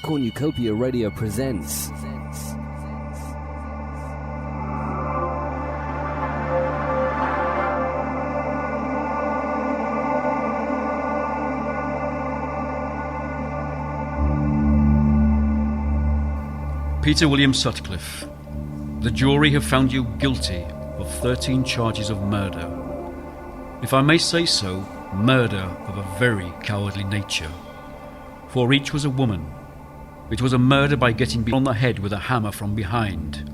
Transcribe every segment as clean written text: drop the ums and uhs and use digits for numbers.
Cornucopia Radio presents Peter William Sutcliffe. The jury have found you guilty of 13 charges of murder. If I may say so, murder of a very cowardly nature. For each was a woman. It was a murder by getting on the head with a hammer from behind.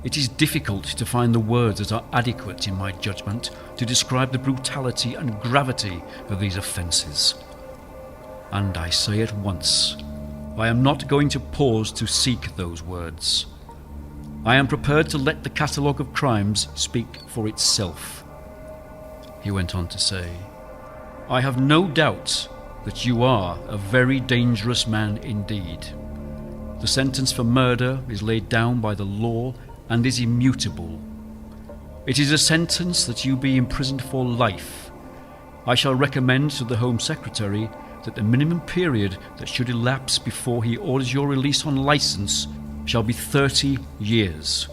It is difficult to find the words that are adequate in my judgment to describe the brutality and gravity of these offences. And I say at once, I am not going to pause to seek those words. I am prepared to let the catalogue of crimes speak for itself. He went on to say, I have no doubt that you are a very dangerous man indeed. The sentence for murder is laid down by the law and is immutable. It is a sentence that you be imprisoned for life. I shall recommend to the Home Secretary that the minimum period that should elapse before he orders your release on licence shall be 30 years.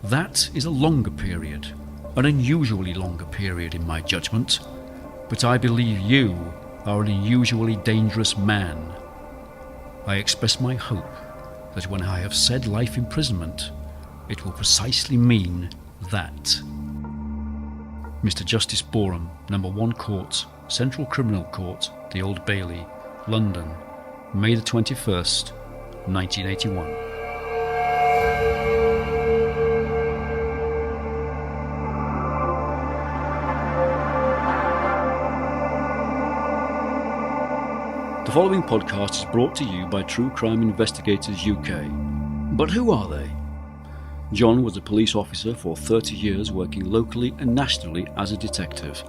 That is a longer period, an unusually longer period in my judgment, but I believe you are an unusually dangerous man. I express my hope that when I have said life imprisonment, it will precisely mean that. Mr. Justice Boreham, Number 1 Court, Central Criminal Court, the Old Bailey, London, May the 21st, 1981. The following podcast is brought to you by True Crime Investigators UK. But who are they? John was a police officer for 30 years working locally and nationally as a detective.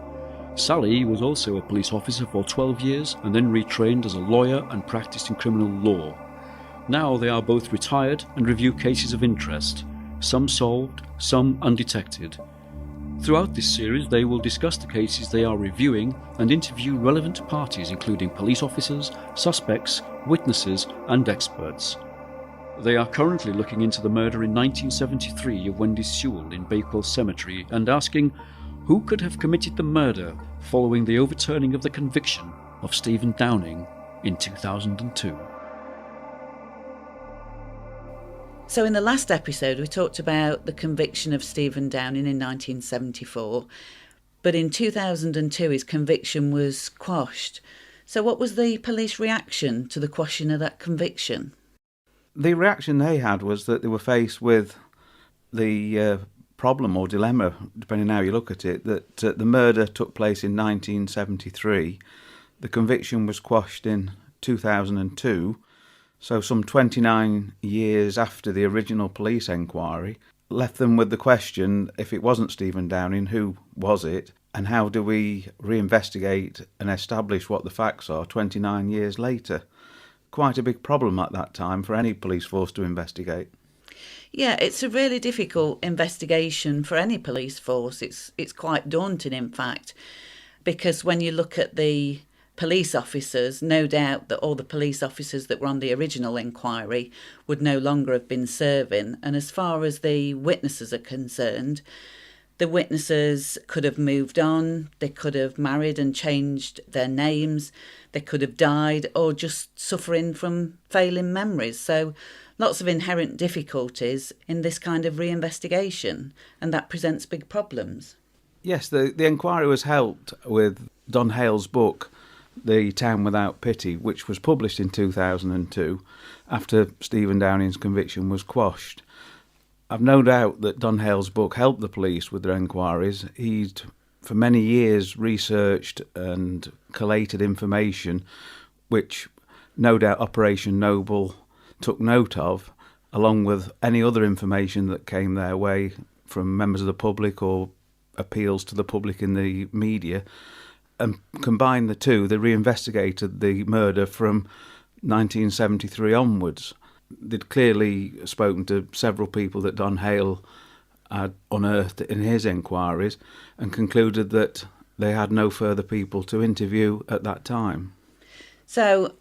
Sally was also a police officer for 12 years and then retrained as a lawyer and practiced in criminal law. Now they are both retired and review cases of interest, some solved, some undetected. Throughout this series they will discuss the cases they are reviewing and interview relevant parties including police officers, suspects, witnesses and experts. They are currently looking into the murder in 1973 of Wendy Sewell in Bakewell Cemetery and asking who could have committed the murder following the overturning of the conviction of Stephen Downing in 2002. So in the last episode we talked about the conviction of Stephen Downing in 1974, but in 2002 his conviction was quashed. So what was the police reaction to the quashing of that conviction? The reaction they had was that they were faced with the problem or dilemma, depending on how you look at it, that the murder took place in 1973, the conviction was quashed in 2002, so some 29 years after the original police inquiry, left them with the question, if it wasn't Stephen Downing, who was it, and how do we reinvestigate and establish what the facts are 29 years later? Quite a big problem at that time for any police force to investigate. Yeah, it's a really difficult investigation for any police force. It's quite daunting, in fact, because when you look at the police officers, no doubt that all the police officers that were on the original inquiry would no longer have been serving. And as far as the witnesses are concerned, the witnesses could have moved on, they could have married and changed their names, they could have died or just suffering from failing memories. So lots of inherent difficulties in this kind of reinvestigation, and that presents big problems. Yes, the inquiry was helped with Don Hale's book, The Town Without Pity, which was published in 2002 after Stephen Downing's conviction was quashed. I've no doubt that Don Hale's book helped the police with their inquiries. He'd, for many years, researched and collated information which no doubt Operation Noble took note of, along with any other information that came their way from members of the public or appeals to the public in the media, and combined the two, they reinvestigated the murder from 1973 onwards. They'd clearly spoken to several people that Don Hale had unearthed in his inquiries and concluded that they had no further people to interview at that time. So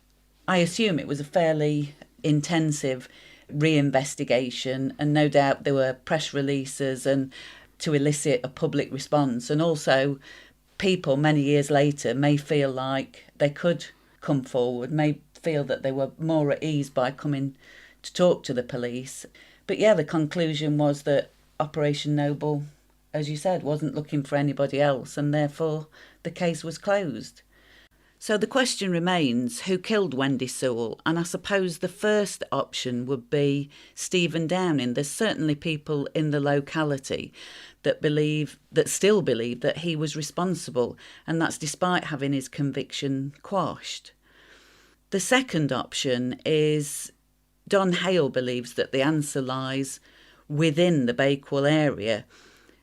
I assume it was a fairly intensive reinvestigation, and no doubt there were press releases and to elicit a public response, and also people many years later may feel like they could come forward, may feel that they were more at ease by coming to talk to the police. But yeah, the conclusion was that Operation Noble, as you said, wasn't looking for anybody else, and therefore the case was closed. So the question remains, who killed Wendy Sewell? And I suppose the first option would be Stephen Downing. There's certainly people in the locality that still believe that he was responsible, and that's despite having his conviction quashed. The second option is Don Hale believes that the answer lies within the Bakewell area.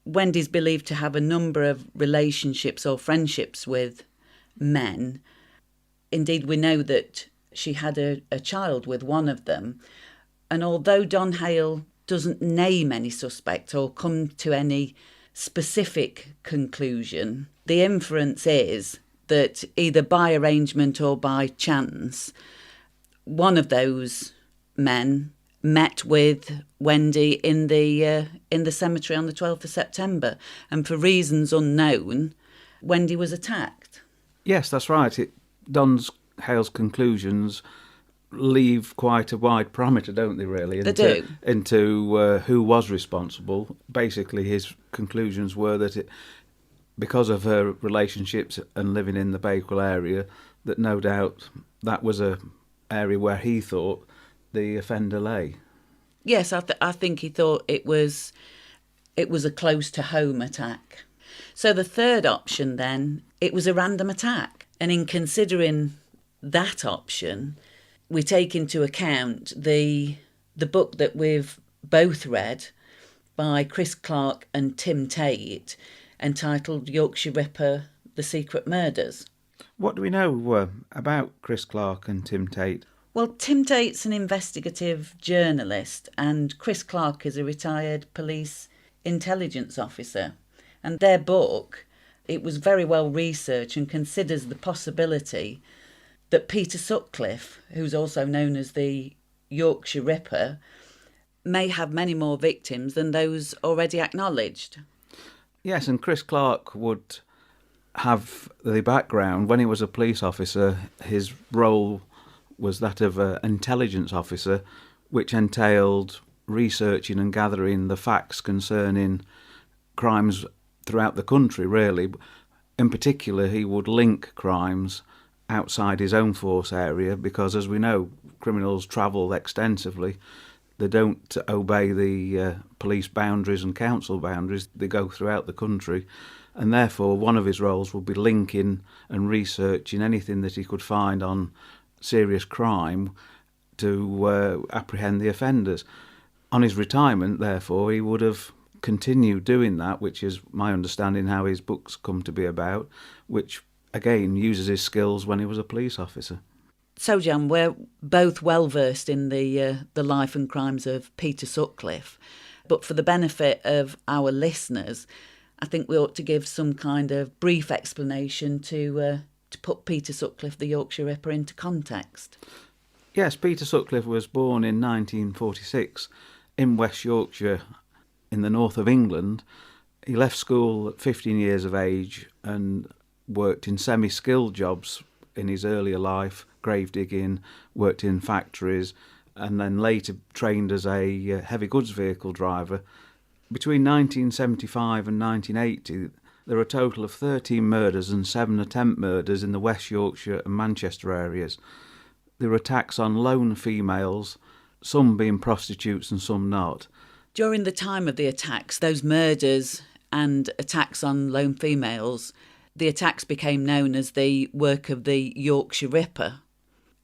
Wendy's believed to have a number of relationships or friendships with men. Indeed, we know that she had a child with one of them. And although Don Hale doesn't name any suspect or come to any specific conclusion, the inference is that either by arrangement or by chance, one of those men met with Wendy in the cemetery on the 12th of September, and for reasons unknown, Wendy was attacked. Yes, that's right. Don Hale's conclusions leave quite a wide parameter, don't they, really? They do. Into who was responsible. Basically, his conclusions were that because of her relationships and living in the Bakewell area, that no doubt that was a area where he thought the offender lay. Yes, I think he thought it was a close-to-home attack. So the third option then, it was a random attack. And in considering that option, we take into account the book that we've both read by Chris Clarke and Tim Tate, entitled Yorkshire Ripper, The Secret Murders. What do we know about Chris Clarke and Tim Tate? Well, Tim Tate's an investigative journalist, and Chris Clarke is a retired police intelligence officer. And their book, it was very well researched and considers the possibility that Peter Sutcliffe, who's also known as the Yorkshire Ripper, may have many more victims than those already acknowledged. Yes, and Chris Clarke would have the background. When he was a police officer, his role was that of an intelligence officer, which entailed researching and gathering the facts concerning crimes throughout the country, really. In particular, he would link crimes outside his own force area because, as we know, criminals travel extensively. They don't obey the police boundaries and council boundaries. They go throughout the country. And therefore, one of his roles would be linking and researching anything that he could find on serious crime to apprehend the offenders. On his retirement, therefore, he would have continued doing that, which is my understanding how his books come to be about, which, again, uses his skills when he was a police officer. So, Jan, we're both well versed in the life and crimes of Peter Sutcliffe, but for the benefit of our listeners, I think we ought to give some kind of brief explanation to put Peter Sutcliffe, the Yorkshire Ripper, into context. Yes, Peter Sutcliffe was born in 1946 in West Yorkshire, in the north of England. He left school at 15 years of age and worked in semi-skilled jobs in his earlier life, grave digging, worked in factories, and then later trained as a heavy goods vehicle driver. Between 1975 and 1980, there were a total of 13 murders and 7 attempt murders in the West Yorkshire and Manchester areas. There were attacks on lone females, some being prostitutes and some not. During the time of the attacks, those murders and attacks on lone females, the attacks became known as the work of the Yorkshire Ripper.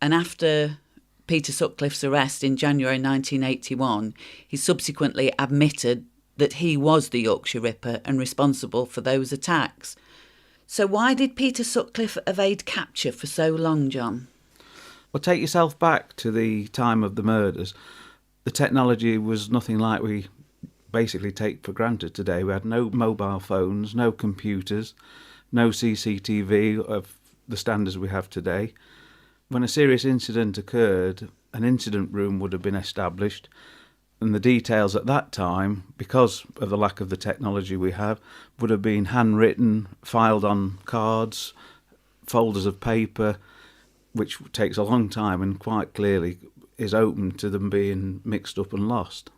And after Peter Sutcliffe's arrest in January 1981, he subsequently admitted that he was the Yorkshire Ripper and responsible for those attacks. So why did Peter Sutcliffe evade capture for so long, John? Well, take yourself back to the time of the murders. The technology was nothing like we basically take for granted today. We had no mobile phones, no computers, no CCTV of the standards we have today. when a serious incident occurred, an incident room would have been established, and the details at that time, because of the lack of the technology we have, would have been handwritten, filed on cards, folders of paper, which takes a long time and quite clearly is open to them being mixed up and lost.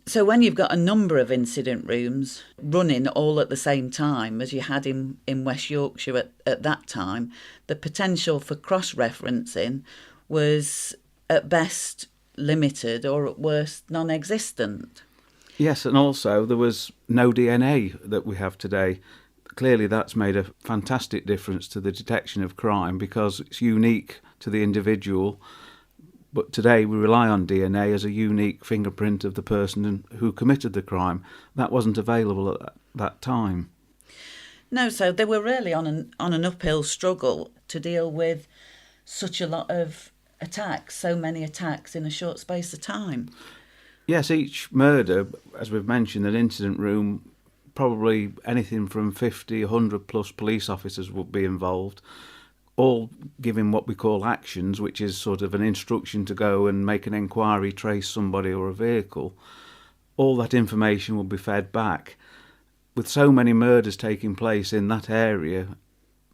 So when you've got a number of incident rooms running all at the same time, as you had in West Yorkshire at that time, the potential for cross-referencing was at best limited or at worst non-existent. Yes, and also there was no DNA that we have today. Clearly that's made a fantastic difference to the detection of crime because it's unique to the individual. But today we rely on DNA as a unique fingerprint of the person who committed the crime. That wasn't available at that time. No, so they were really on an uphill struggle to deal with such a lot of attacks, so many attacks in a short space of time. Yes, each murder, as we've mentioned, an incident room, probably anything from 50, 100 plus police officers would be involved, all giving what we call actions, which is sort of an instruction to go and make an inquiry, trace somebody or a vehicle. All that information will be fed back. With so many murders taking place in that area,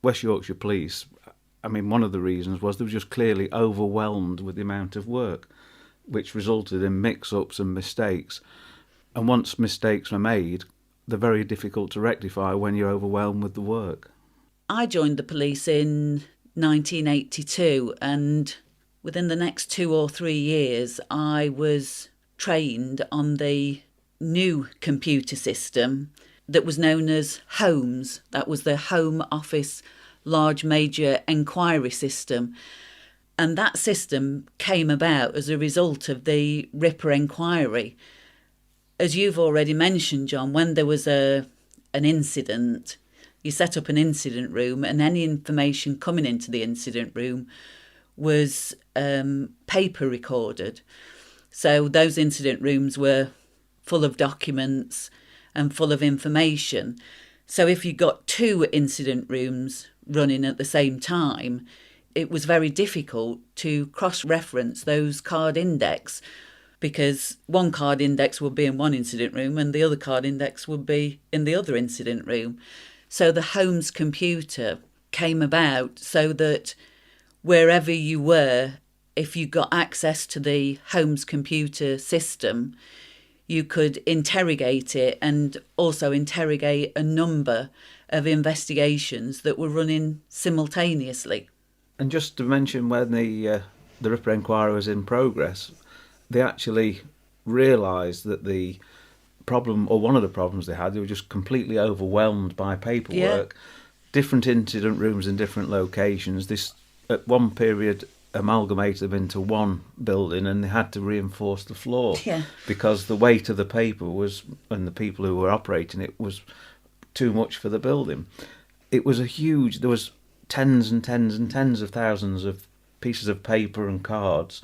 West Yorkshire Police, I mean, one of the reasons was they were just clearly overwhelmed with the amount of work, which resulted in mix-ups and mistakes. And once mistakes were made, they're very difficult to rectify when you're overwhelmed with the work. I joined the police in 1982, and within the next 2 or 3 years I was trained on the new computer system that was known as HOMES. That was the Home Office Large Major Enquiry System. And that system came about as a result of the Ripper inquiry. As you've already mentioned, John, when there was an incident, you set up an incident room, and any information coming into the incident room was paper recorded. So those incident rooms were full of documents and full of information. So if you got 2 incident rooms running at the same time, it was very difficult to cross-reference those card index, because one card index would be in one incident room and the other card index would be in the other incident room. So the Holmes computer came about so that wherever you were, if you got access to the Holmes computer system, you could interrogate it and also interrogate a number of investigations that were running simultaneously. And just to mention, when the Ripper inquiry was in progress, they actually realised that the problem, or one of the problems they had, they were just completely overwhelmed by paperwork. Yeah. Different incident rooms in different locations. This, at one period, amalgamated them into one building, and they had to reinforce the floor because the weight of the paper was, and the people who were operating it, was too much for the building. It was a huge, there was tens and tens and tens of thousands of pieces of paper and cards.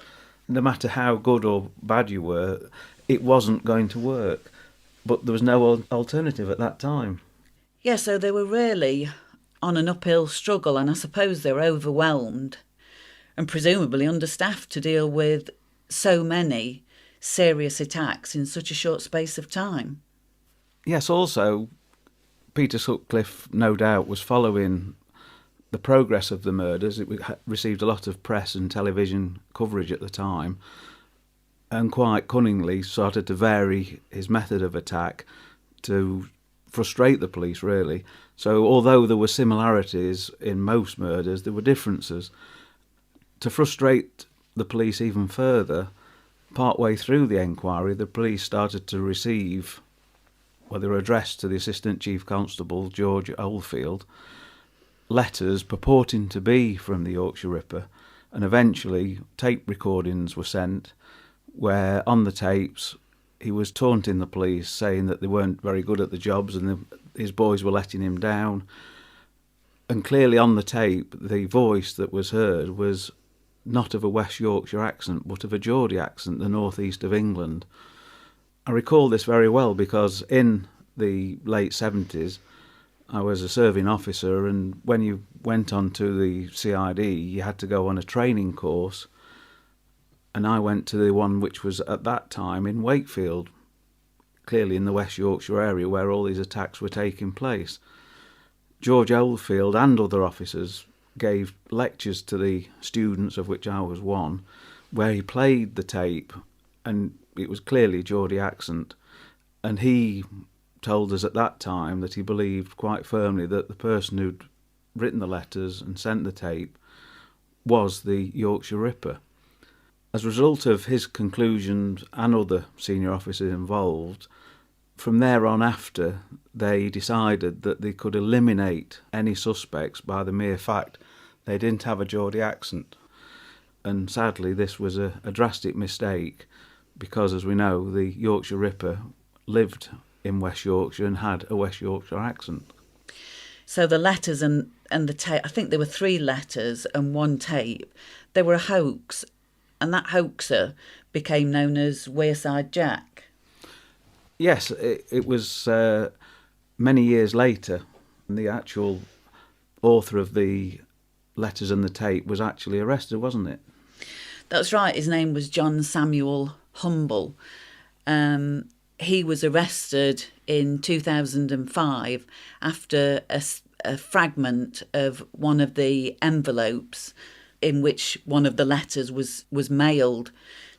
No matter how good or bad you were, it wasn't going to work. But there was no alternative at that time. Yeah, so they were really on an uphill struggle, and I suppose they were overwhelmed and presumably understaffed to deal with so many serious attacks in such a short space of time. Yes, also, Peter Sutcliffe, no doubt, was following the progress of the murders. It received a lot of press and television coverage at the time, and quite cunningly started to vary his method of attack to frustrate the police, really. So although there were similarities in most murders, there were differences. To frustrate the police even further, partway through the enquiry, the police started to receive, well, they were addressed to the Assistant Chief Constable, George Oldfield, letters purporting to be from the Yorkshire Ripper, and eventually tape recordings were sent where on the tapes he was taunting the police, saying that they weren't very good at the jobs and his boys were letting him down. And clearly on the tape, the voice that was heard was not of a West Yorkshire accent, but of a Geordie accent, the northeast of England. I recall this very well because in the late 70s, I was a serving officer, and when you went on to the CID, you had to go on a training course, and I went to the one which was at that time in Wakefield, clearly in the West Yorkshire area where all these attacks were taking place. George Oldfield and other officers gave lectures to the students, of which I was one, where he played the tape, and it was clearly Geordie accent, and he told us at that time that he believed quite firmly that the person who'd written the letters and sent the tape was the Yorkshire Ripper. As a result of his conclusions and other senior officers involved, from there on after, they decided that they could eliminate any suspects by the mere fact they didn't have a Geordie accent. And sadly, this was a drastic mistake because, as we know, the Yorkshire Ripper lived in West Yorkshire and had a West Yorkshire accent. So the letters and the tape, I think there were 3 letters and 1 tape, they were a hoax, and that hoaxer became known as Wearside Jack. Yes, it was many years later. The actual author of the letters and the tape was actually arrested, wasn't it? That's right, his name was John Samuel Humble. He was arrested in 2005 after a fragment of one of the envelopes in which one of the letters was mailed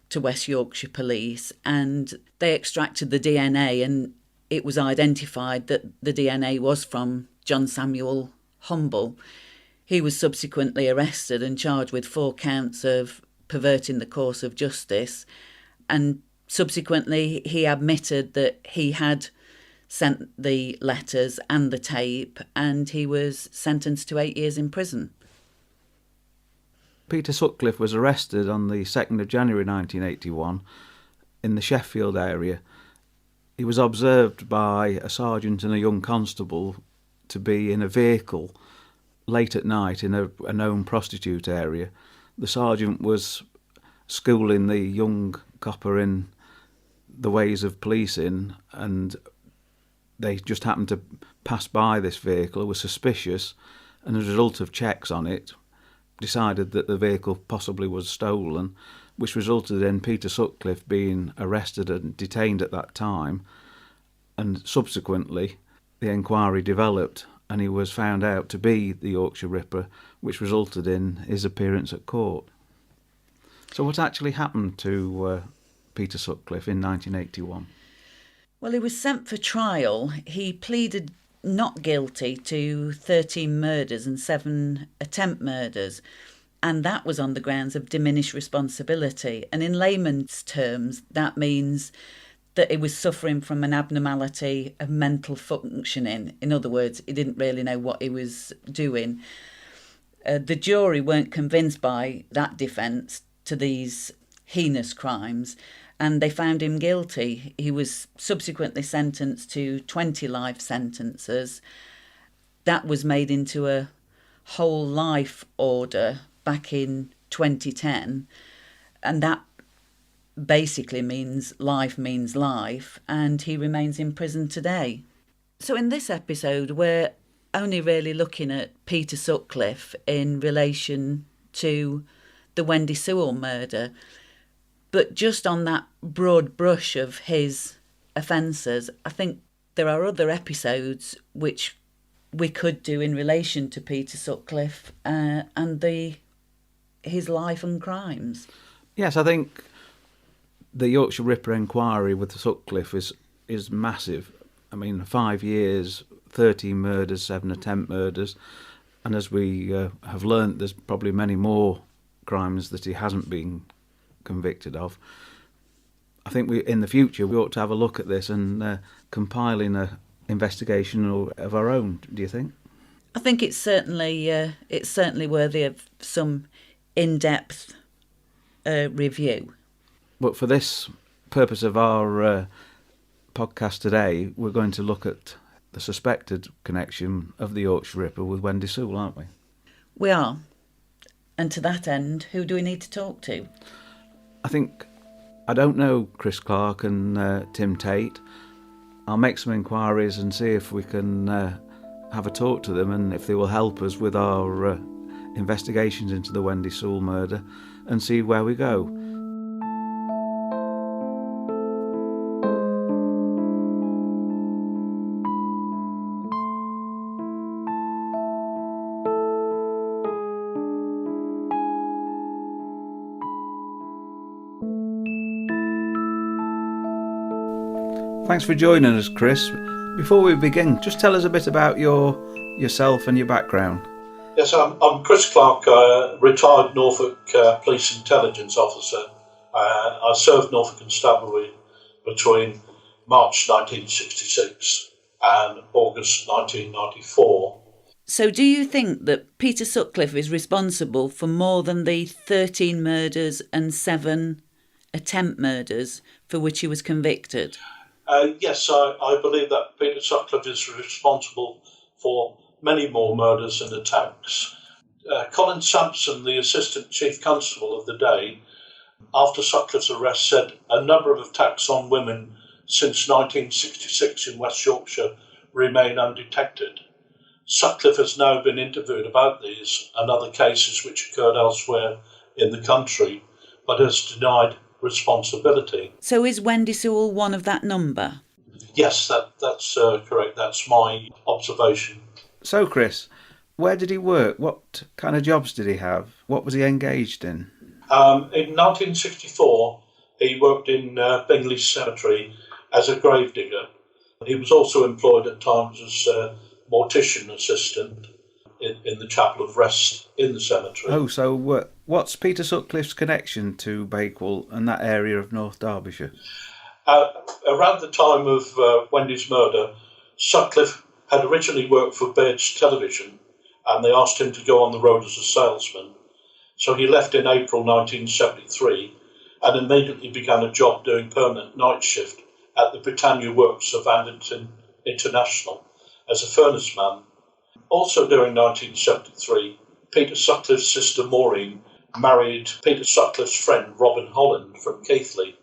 to West Yorkshire Police, and they extracted the DNA, and it was identified that the DNA was from John Samuel Humble. He was subsequently arrested and charged with 4 counts of perverting the course of justice, and subsequently he admitted that he had sent the letters and the tape, and he was sentenced to 8 years in prison. Peter Sutcliffe was arrested on the 2nd of January 1981 in the Sheffield area. He was observed by a sergeant and a young constable to be in a vehicle late at night in a known prostitute area. The sergeant was schooling the young copper in the ways of policing, and they just happened to pass by this vehicle, were suspicious, and as a result of checks on it, decided that the vehicle possibly was stolen, which resulted in Peter Sutcliffe being arrested and detained at that time, and subsequently the inquiry developed and he was found out to be the Yorkshire Ripper, which resulted in his appearance at court. So what actually happened to Peter Sutcliffe in 1981? Well, he was sent for trial. He pleaded not guilty to 13 murders and 7 attempt murders, and that was on the grounds of diminished responsibility. And in layman's terms, that means that he was suffering from an abnormality of mental functioning. In other words, he didn't really know what he was doing. The jury weren't convinced by that defence to these heinous crimes, and they found him guilty. He was subsequently sentenced to 20 life sentences. That was made into a whole life order back in 2010, and that basically means life, and he remains in prison today. So in this episode, we're only really looking at Peter Sutcliffe in relation to the Wendy Sewell murder. But just on that broad brush of his offences, I think there are other episodes which we could do in relation to Peter Sutcliffe and his life and crimes. Yes, I think the Yorkshire Ripper inquiry with Sutcliffe is massive. I mean, 5 years, 13 murders, 7 attempt murders, and as we have learnt, there's probably many more crimes that he hasn't been convicted of. I think in the future we ought to have a look at this and compile in an investigation of our own. Do you think? I think it's certainly worthy of some in-depth review. But for this purpose of our podcast today, we're going to look at the suspected connection of the Yorkshire Ripper with Wendy Sewell, aren't we? We are. And to that end, who do we need to talk to? I don't know Chris Clarke and Tim Tate. I'll make some inquiries and see if we can have a talk to them and if they will help us with our investigations into the Wendy Sewell murder and see where we go. Thanks for joining us, Chris. Before we begin, just tell us a bit about yourself and your background. Yes, I'm Chris Clarke, retired Norfolk Police Intelligence Officer. I served Norfolk Constabulary between March 1966 and August 1994. So do you think that Peter Sutcliffe is responsible for more than the 13 murders and 7 attempt murders for which he was convicted? Yes, I believe that Peter Sutcliffe is responsible for many more murders and attacks. Colin Sampson, the Assistant Chief Constable of the day, after Sutcliffe's arrest, said a number of attacks on women since 1966 in West Yorkshire remain undetected. Sutcliffe has now been interviewed about these and other cases which occurred elsewhere in the country, but has denied responsibility. So is Wendy Sewell one of that number? Yes, that's correct. That's my observation. So, Chris, where did he work? What kind of jobs did he have? What was he engaged in? In 1964, he worked in Bakewell Cemetery as a gravedigger. He was also employed at times as a mortician assistant in the Chapel of Rest in the cemetery. Oh, so what's Peter Sutcliffe's connection to Bakewell and that area of North Derbyshire? Around the time of Wendy's murder, Sutcliffe had originally worked for Bairds Television and they asked him to go on the road as a salesman. So he left in April 1973 and immediately began a job doing permanent night shift at the Britannia Works of Anderton International as a furnace man. Also during 1973, Peter Sutcliffe's sister Maureen married Peter Sutcliffe's friend Robin Holland from Keighley,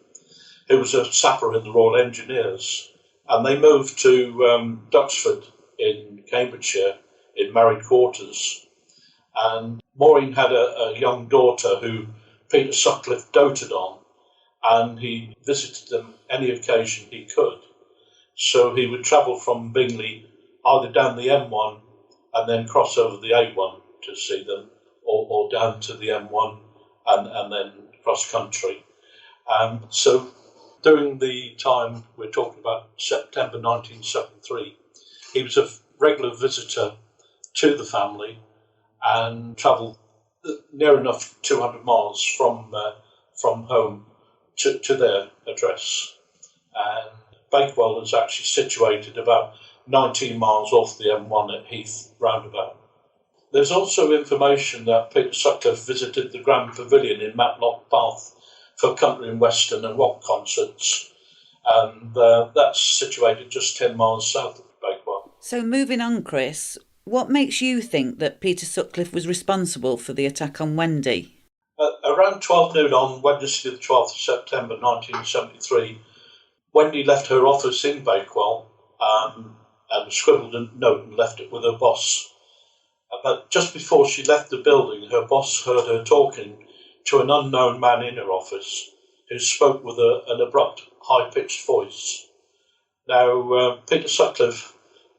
who was a sapper in the Royal Engineers, and they moved to Duxford in Cambridgeshire in married quarters. And Maureen had a young daughter who Peter Sutcliffe doted on, and he visited them any occasion he could. So he would travel from Bingley either down the M1 and then cross over the A1 to see them, or down to the M1 and then cross country. So during the time we're talking about, September 1973, he was a regular visitor to the family and travelled near enough 200 miles from home to their address. And Bakewell is actually situated about 19 miles off the M1 at Heath roundabout. There's also information that Peter Sutcliffe visited the Grand Pavilion in Matlock Bath for country and western and rock concerts, and that's situated just 10 miles south of Bakewell. So moving on, Chris, what makes you think that Peter Sutcliffe was responsible for the attack on Wendy? Around 12 noon on Wednesday the 12th of September 1973, Wendy left her office in Bakewell and scribbled a note and left it with her boss. But just before she left the building, her boss heard her talking to an unknown man in her office who spoke with an abrupt, high-pitched voice. Now, Peter Sutcliffe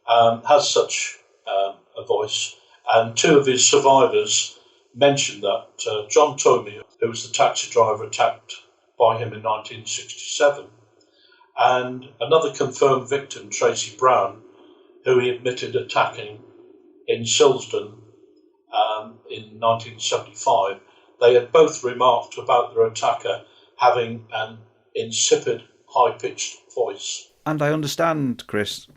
has such a voice, and two of his survivors mentioned that John Tomey, who was the taxi driver attacked by him in 1967, and another confirmed victim, Tracy Brown, who he admitted attacking in Silsden in 1975, they had both remarked about their attacker having an insipid, high-pitched voice. And I understand, Chris,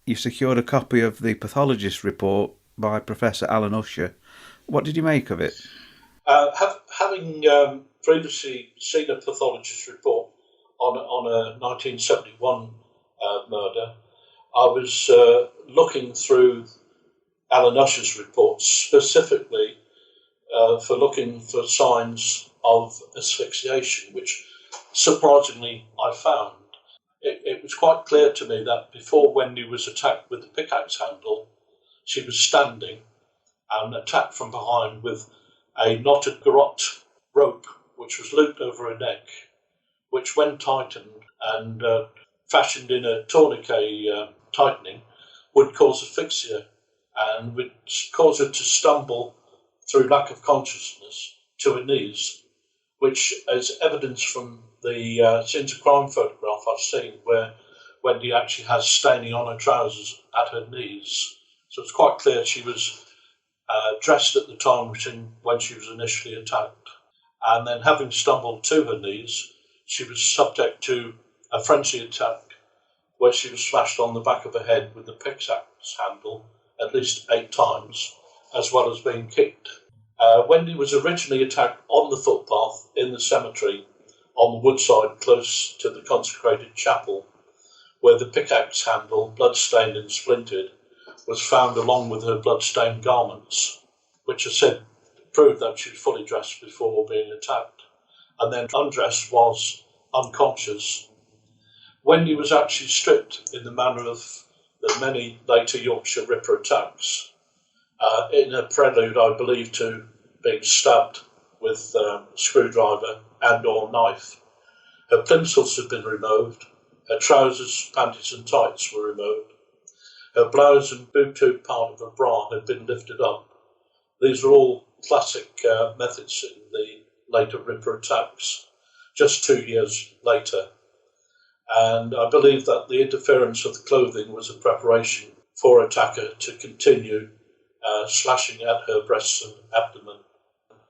you secured a copy of the pathologist report by Professor Alan Usher. What did you make of it? Having previously seen a pathologist report on a 1971 murder, I was looking through Alan Usher's report specifically for looking for signs of asphyxiation, which surprisingly I found. It was quite clear to me that before Wendy was attacked with the pickaxe handle, she was standing and attacked from behind with a knotted garrote rope which was looped over her neck, which when tightened and fashioned in a tourniquet tightening would cause asphyxia and would cause her to stumble through lack of consciousness to her knees, which is evidence from the scenes of crime photograph I've seen where Wendy actually has staining on her trousers at her knees. So it's quite clear she was dressed at the time when she was initially attacked. And then having stumbled to her knees, she was subject to a frenzy attack where she was smashed on the back of her head with the pickaxe handle at least 8 times, as well as being kicked. Wendy was originally attacked on the footpath in the cemetery on the woodside close to the consecrated chapel, where the pickaxe handle, blood-stained and splintered, was found along with her blood-stained garments, which are said to prove that she was fully dressed before being attacked, and then undressed whilst unconscious. Wendy was actually stripped in the manner of the many later Yorkshire Ripper attacks, in a prelude, I believe, to being stabbed with a screwdriver and or knife. Her plimsolls had been removed, her trousers, panties and tights were removed, her blouse and boob-tube part of her bra had been lifted up. These are all classic methods in the later Ripper attacks, just 2 years later. And I believe that the interference of the clothing was a preparation for attacker to continue slashing at her breasts and abdomen.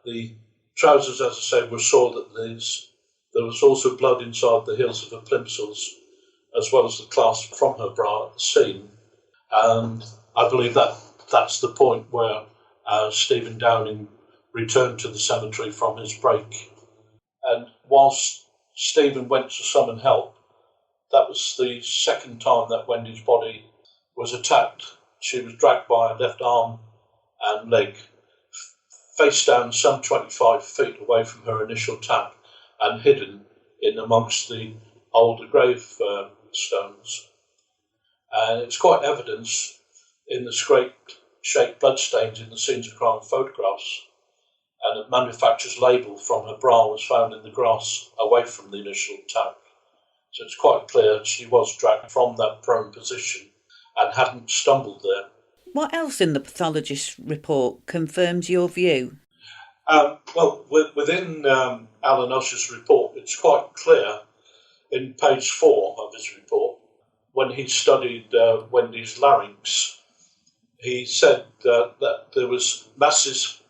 The trousers, as I say, were soiled at the knees. There was also blood inside the heels of her plimsolls, as well as the clasp from her bra at the seam. And I believe that that's the point where Stephen Downing returned to the cemetery from his break. And whilst Stephen went to summon help, that was the second time that Wendy's body was attacked. She was dragged by her left arm and leg, face down some 25 feet away from her initial attack and hidden in amongst the older grave stones. And it's quite evidence in the scrape-shaped bloodstains in the scenes of crime photographs, and a manufacturer's label from her bra was found in the grass away from the initial attack. So it's quite clear she was dragged from that prone position and hadn't stumbled there. What else in the pathologist's report confirms your view? Well, within Alan Usher's report, it's quite clear in page 4 of his report, when he studied Wendy's larynx, he said that there was massive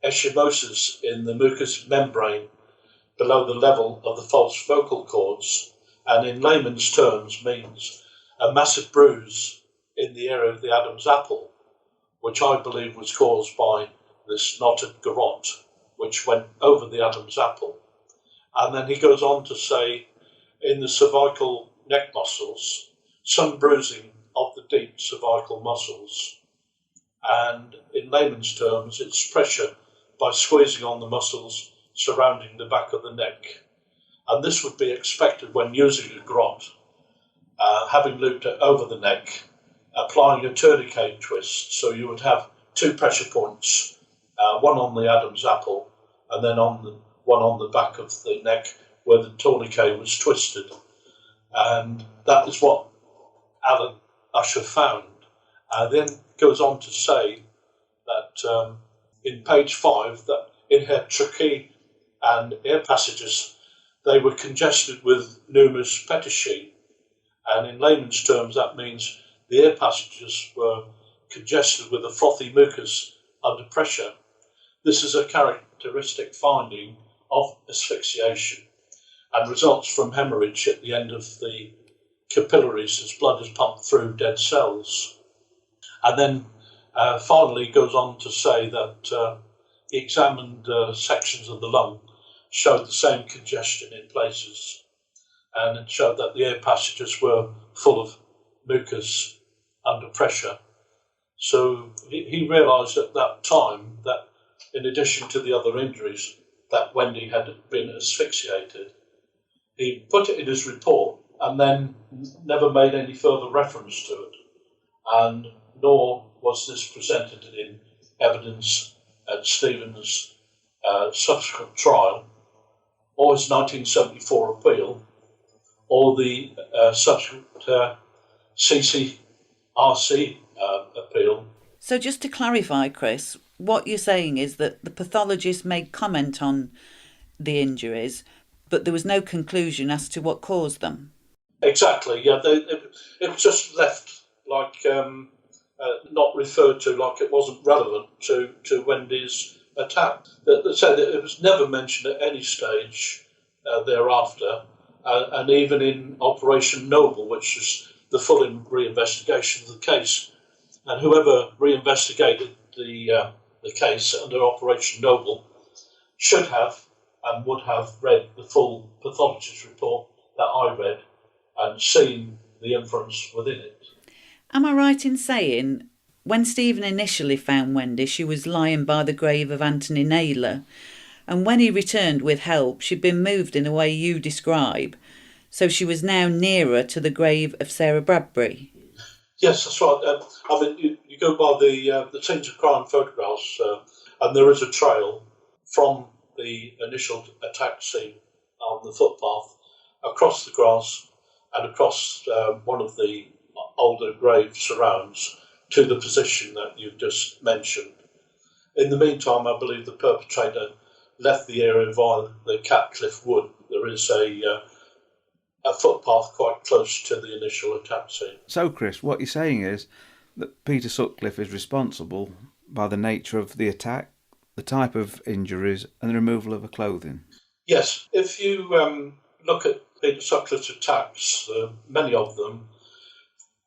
ecchymosis in the mucous membrane below the level of the false vocal cords, and in layman's terms means a massive bruise in the area of the Adam's apple, which I believe was caused by this knotted garrote, which went over the Adam's apple. And then he goes on to say, in the cervical neck muscles, some bruising of the deep cervical muscles. And in layman's terms, it's pressure by squeezing on the muscles surrounding the back of the neck. And this would be expected when using a garrote, having looped it over the neck, applying a tourniquet twist. So you would have 2 pressure points, one on the Adam's apple and then one on the back of the neck where the tourniquet was twisted. And that is what Alan Usher found. Then goes on to say that in page 5, that in her tracheae and air passages, they were congested with pneumous petechiae. And in layman's terms, that means the air passages were congested with a frothy mucus under pressure. This is a characteristic finding of asphyxiation and results from hemorrhage at the end of the capillaries as blood is pumped through dead cells. And then finally goes on to say that he examined sections of the lung, showed the same congestion in places, and it showed that the air passages were full of mucus under pressure. So he realised at that time that in addition to the other injuries, that Wendy had been asphyxiated. He put it in his report and then never made any further reference to it, and nor was this presented in evidence at Stephen's subsequent trial, or his 1974 appeal, or the subsequent CCRC appeal. So just to clarify, Chris, what you're saying is that the pathologist made comment on the injuries, but there was no conclusion as to what caused them. Exactly, yeah. It was just left like not referred to, like it wasn't relevant to Wendy's attack. They said it was never mentioned at any stage thereafter, and even in Operation Noble, which is the full reinvestigation of the case. And whoever reinvestigated the case under Operation Noble should have and would have read the full pathologist report that I read and seen the inference within it. Am I right in saying, when Stephen initially found Wendy, she was lying by the grave of Anthony Naylor, and when he returned with help, she'd been moved in a way you describe, so she was now nearer to the grave of Sarah Bradbury? Yes, that's right. I mean, you go by the scenes of crime photographs, and there is a trail from the initial attack scene on the footpath across the grass and across one of the older grave surrounds to the position that you've just mentioned. In the meantime, I believe the perpetrator left the area via the Catcliffe Wood. There is a footpath quite close to the initial attack scene. So, Chris, what you're saying is that Peter Sutcliffe is responsible by the nature of the attack, the type of injuries, and the removal of her clothing? Yes. If you look at Peter Sutcliffe's attacks, many of them,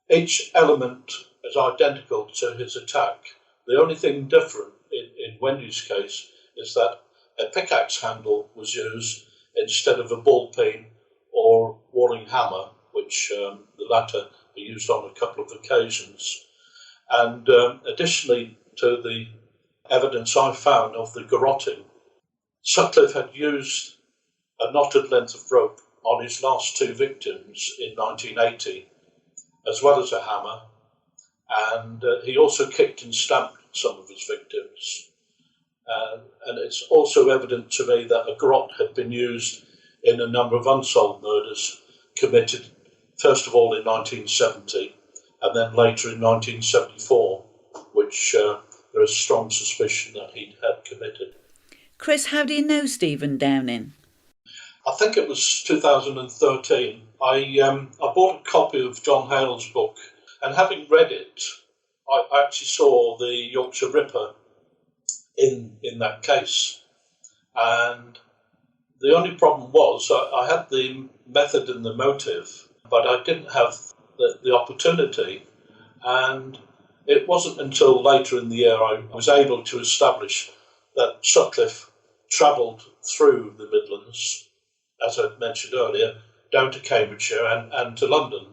each element is identical to his attack. The only thing different in Wendy's case is that a pickaxe handle was used instead of a ball peen or walling hammer, which the latter are used on a couple of occasions. And additionally to the evidence I found of the garroting, Sutcliffe had used a knotted length of rope on his last two victims in 1980, as well as a hammer, and he also kicked and stamped some of his victims. And it's also evident to me that a garrote had been used in a number of unsolved murders committed, first of all in 1970 and then later in 1974, which there is strong suspicion that he had committed. Chris, how do you know Stephen Downing? I think it was 2013. I bought a copy of John Hale's book, and having read it, I actually saw the Yorkshire Ripper in that case. And the only problem was I had the method and the motive, but I didn't have the opportunity. And it wasn't until later in the year I was able to establish that Sutcliffe travelled through the Midlands, as I mentioned earlier, down to Cambridgeshire and to London.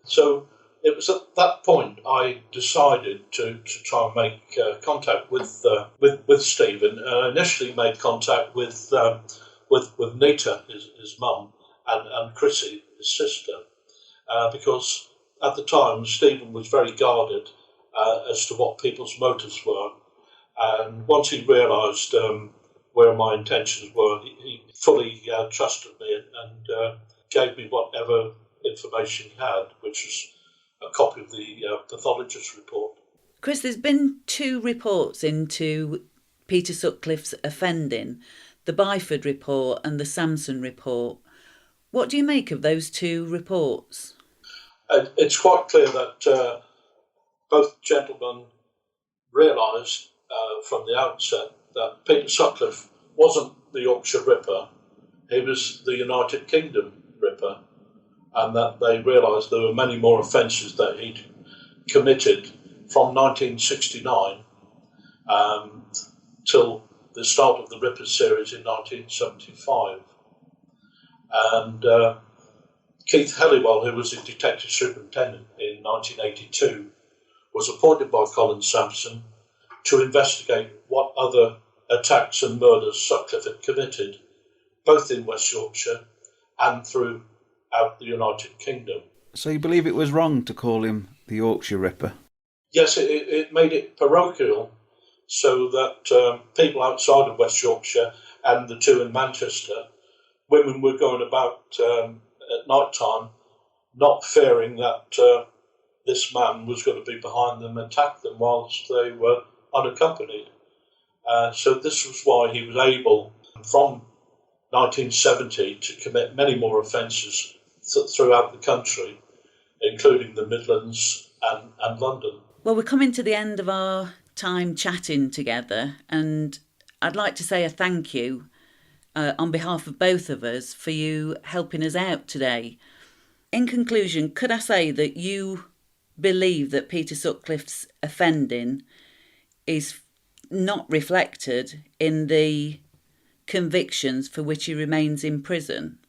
So it was at that point I decided to try and make contact with Stephen. I initially made contact with Nita, his mum, and Chrissy, his sister, because at the time Stephen was very guarded as to what people's motives were. And once he realised where my intentions were, he fully trusted me and gave me whatever information he had, which was a copy of the pathologist's report. Chris, there's been two reports into Peter Sutcliffe's offending, the Byford report and the Samson report. What do you make of those two reports? It's quite clear that both gentlemen realised from the outset that Peter Sutcliffe wasn't the Yorkshire Ripper, he was the United Kingdom Ripper, and that they realised there were many more offences that he'd committed from 1969 till the start of the Ripper series in 1975. And Keith Helliwell, who was the detective superintendent in 1982, was appointed by Colin Sampson to investigate what other attacks and murders Sutcliffe had committed, both in West Yorkshire and throughout the United Kingdom. So you believe it was wrong to call him the Yorkshire Ripper? Yes, it made it parochial, so that people outside of West Yorkshire and the two in Manchester, women were going about at night time, not fearing that this man was going to be behind them and attack them whilst they were unaccompanied. So this was why he was able, from 1970, to commit many more offences throughout the country, including the Midlands and London. Well, we're coming to the end of our time chatting together, and I'd like to say a thank you on behalf of both of us for you helping us out today. In conclusion, could I say that you believe that Peter Sutcliffe's offending is not reflected in the convictions for which he remains in prison?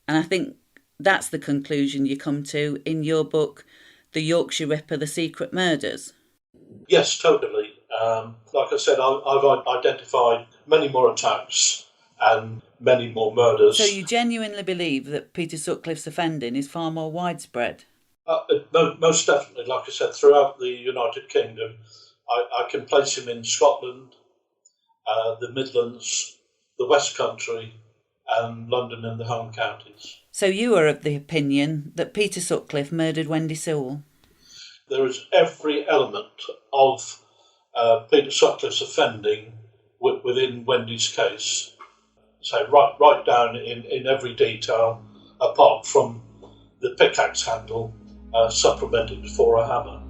And I think that's the conclusion you come to in your book, The Yorkshire Ripper, The Secret Murders. Yes, totally. Like I said, I've identified many more attacks and many more murders. So you genuinely believe that Peter Sutcliffe's offending is far more widespread? Most definitely. Like I said, throughout the United Kingdom, I can place him in Scotland, the Midlands, the West Country, and London and the home counties. So you are of the opinion that Peter Sutcliffe murdered Wendy Sewell? There is every element of Peter Sutcliffe's offending within Wendy's case. So right down in every detail, apart from the pickaxe handle supplemented for a hammer.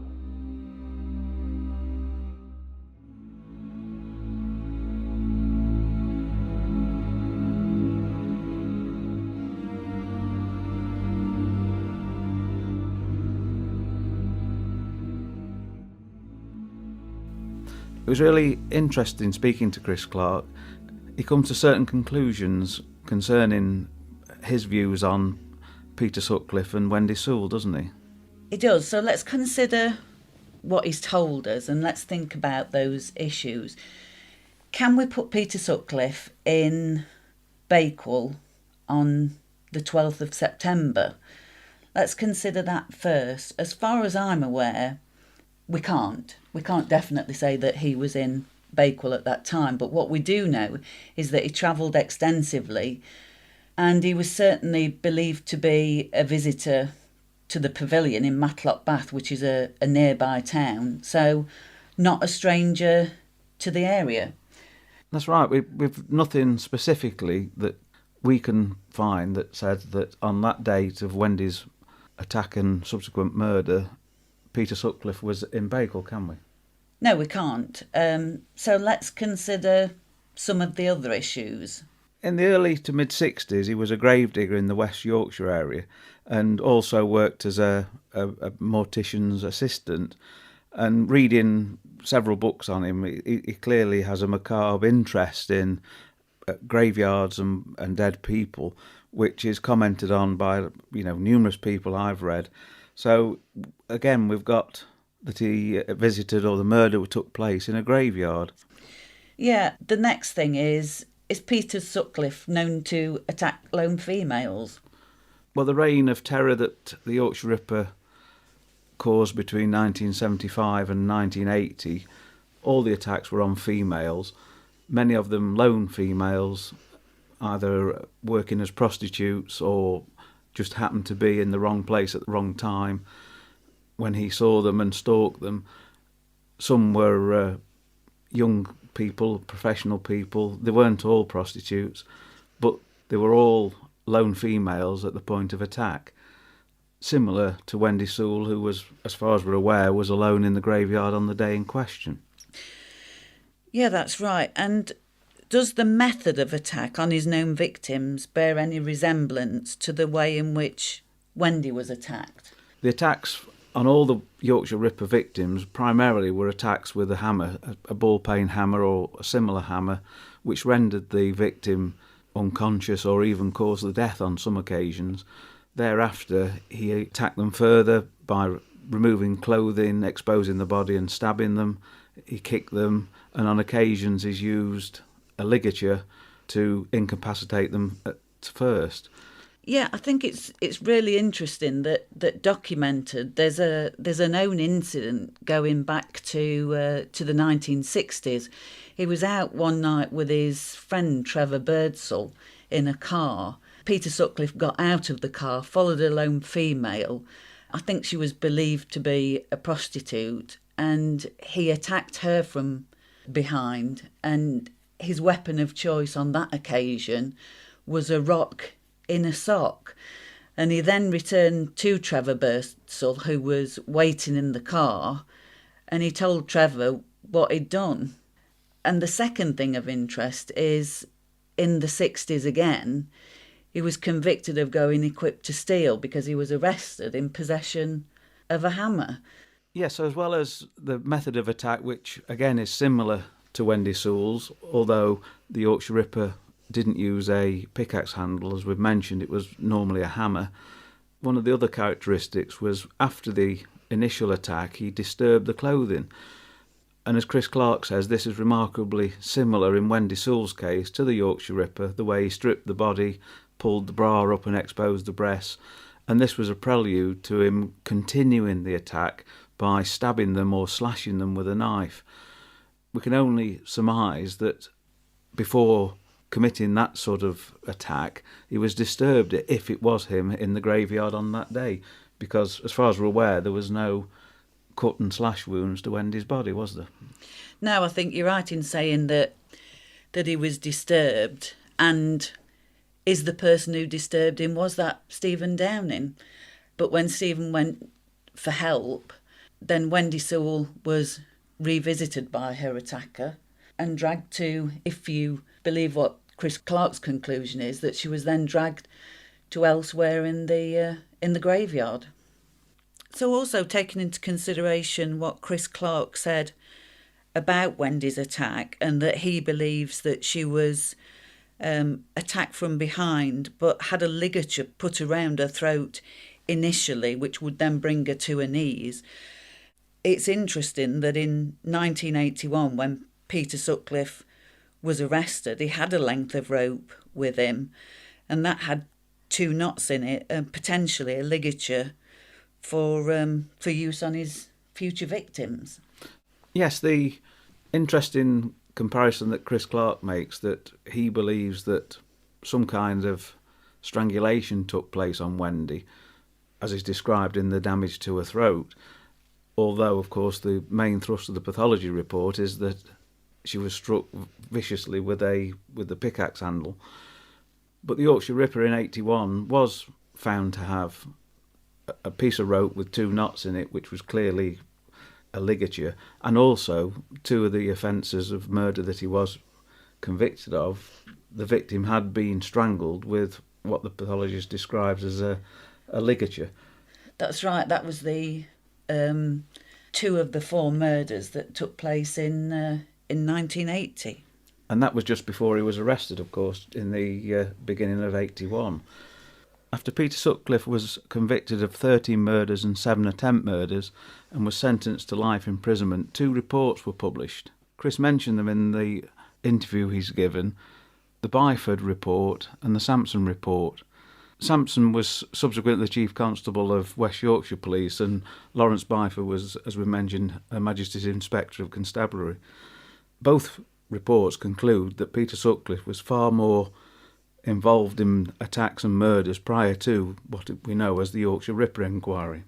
It was really interesting speaking to Chris Clarke. He comes to certain conclusions concerning his views on Peter Sutcliffe and Wendy Sewell, doesn't he? He does. So let's consider what he's told us and let's think about those issues. Can we put Peter Sutcliffe in Bakewell on the 12th of September? Let's consider that first. As far as I'm aware, we can't. We can't definitely say that he was in Bakewell at that time, but what we do know is that he travelled extensively and he was certainly believed to be a visitor to the Pavilion in Matlock Bath, which is a nearby town, so not a stranger to the area. That's right. We've nothing specifically that we can find that said that on that date of Wendy's attack and subsequent murder, Peter Sutcliffe was in Bakewell, can we? No, we can't. So let's consider some of the other issues. In the early to mid-60s, he was a gravedigger in the West Yorkshire area and also worked as a mortician's assistant. And reading several books on him, he clearly has a macabre interest in graveyards and dead people, which is commented on by numerous people I've read. So again, we've got that he visited or the murder took place in a graveyard. Yeah, the next thing is Peter Sutcliffe known to attack lone females? Well, the reign of terror that the Yorkshire Ripper caused between 1975 and 1980, all the attacks were on females, many of them lone females, either working as prostitutes or just happened to be in the wrong place at the wrong time when he saw them and stalked them. Some were young people, professional people. They weren't all prostitutes, but they were all lone females at the point of attack. Similar to Wendy Sewell, who was, as far as we're aware, was alone in the graveyard on the day in question. Yeah, that's right. And does the method of attack on his known victims bear any resemblance to the way in which Wendy was attacked? The attacks on all the Yorkshire Ripper victims primarily were attacks with a hammer, a ball-peen hammer or a similar hammer, which rendered the victim unconscious or even caused the death on some occasions. Thereafter, he attacked them further by removing clothing, exposing the body and stabbing them. He kicked them, and on occasions he's used a ligature to incapacitate them at first. Yeah, I think it's really interesting that documented. There's a known incident going back to the 1960s. He was out one night with his friend Trevor Birdsall in a car. Peter Sutcliffe got out of the car, followed a lone female. I think she was believed to be a prostitute, and he attacked her from behind. And his weapon of choice on that occasion was a rock in a sock. And he then returned to Trevor Birdsall, who was waiting in the car, and he told Trevor what he'd done. And the second thing of interest is, in the 60s again, he was convicted of going equipped to steal because he was arrested in possession of a hammer. Yes, as well as the method of attack, which again is similar to Wendy Sewell's, although the Yorkshire Ripper didn't use a pickaxe handle, as we've mentioned, it was normally a hammer. One of the other characteristics was after the initial attack, he disturbed the clothing. And as Chris Clarke says, this is remarkably similar in Wendy Sewell's case to the Yorkshire Ripper, the way he stripped the body, pulled the bra up and exposed the breasts. And this was a prelude to him continuing the attack by stabbing them or slashing them with a knife. We can only surmise that before committing that sort of attack, he was disturbed, if it was him, in the graveyard on that day, because as far as we're aware, there was no cut and slash wounds to Wendy's body, was there? No, I think you're right in saying that he was disturbed, and is the person who disturbed him, was that Stephen Downing? But when Stephen went for help, then Wendy Sewell was revisited by her attacker and dragged to, if you believe what Chris Clarke's conclusion is, that she was then dragged to elsewhere in the graveyard. So also taking into consideration what Chris Clarke said about Wendy's attack, and that he believes that she was attacked from behind but had a ligature put around her throat initially, which would then bring her to her knees. It's interesting that in 1981, when Peter Sutcliffe was arrested, he had a length of rope with him, and that had 2 knots in it, and potentially a ligature for use on his future victims. Yes, the interesting comparison that Chris Clarke makes, that he believes that some kind of strangulation took place on Wendy, as is described in the damage to her throat, although, of course, the main thrust of the pathology report is that she was struck viciously with the pickaxe handle. But the Yorkshire Ripper in 81 was found to have a piece of rope with 2 knots in it, which was clearly a ligature, and also 2 of the offences of murder that he was convicted of, the victim had been strangled with what the pathologist describes as a ligature. That's right, that was the 2 of the 4 murders that took place in 1980. And that was just before he was arrested, of course, in the beginning of 81. After Peter Sutcliffe was convicted of 13 murders and 7 attempt murders and was sentenced to life imprisonment, 2 reports were published. Chris mentioned them in the interview he's given, the Byford report and the Sampson report. Sampson was subsequently the Chief Constable of West Yorkshire Police, and Lawrence Byford was, as we mentioned, a Magistrates Inspector of Constabulary. Both reports conclude that Peter Sutcliffe was far more involved in attacks and murders prior to what we know as the Yorkshire Ripper inquiry.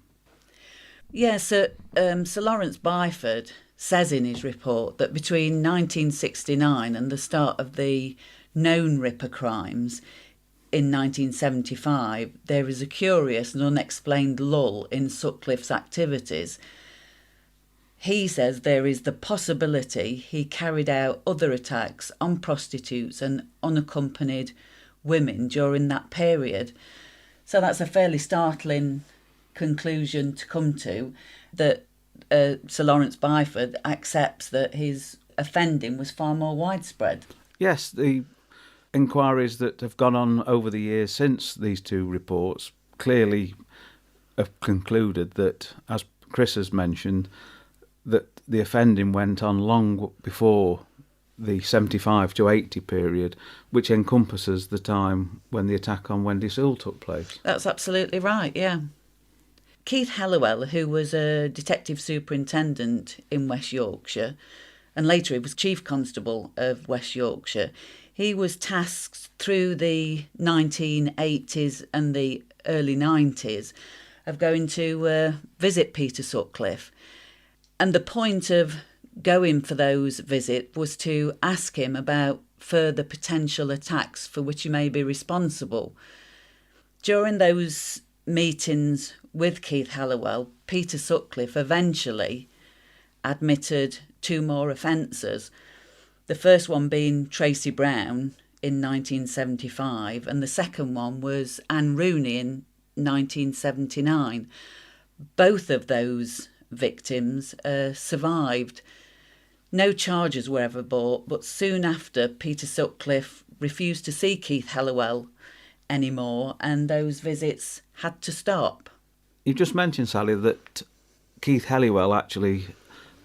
Yes, Sir Lawrence Byford says in his report that between 1969 and the start of the known Ripper crimes in 1975, there is a curious and unexplained lull in Sutcliffe's activities. He says there is the possibility he carried out other attacks on prostitutes and unaccompanied women during that period. So that's a fairly startling conclusion to come to, that Sir Lawrence Byford accepts that his offending was far more widespread. Yes, the inquiries that have gone on over the years since these 2 reports clearly have concluded that, as Chris has mentioned, that the offending went on long before the 75 to 80 period, which encompasses the time when the attack on Wendy Sewell took place. That's absolutely right, yeah. Keith Halliwell, who was a detective superintendent in West Yorkshire, and later he was Chief Constable of West Yorkshire, he was tasked through the 1980s and the early 90s of going to visit Peter Sutcliffe. And the point of going for those visits was to ask him about further potential attacks for which he may be responsible. During those meetings with Keith Halliwell, Peter Sutcliffe eventually admitted 2 more offences, the first one being Tracy Brown in 1975 and the second one was Anne Rooney in 1979. Both of those victims survived. No charges were ever brought, but soon after, Peter Sutcliffe refused to see Keith Halliwell anymore, and those visits had to stop. You just mentioned, Sally, that Keith Halliwell actually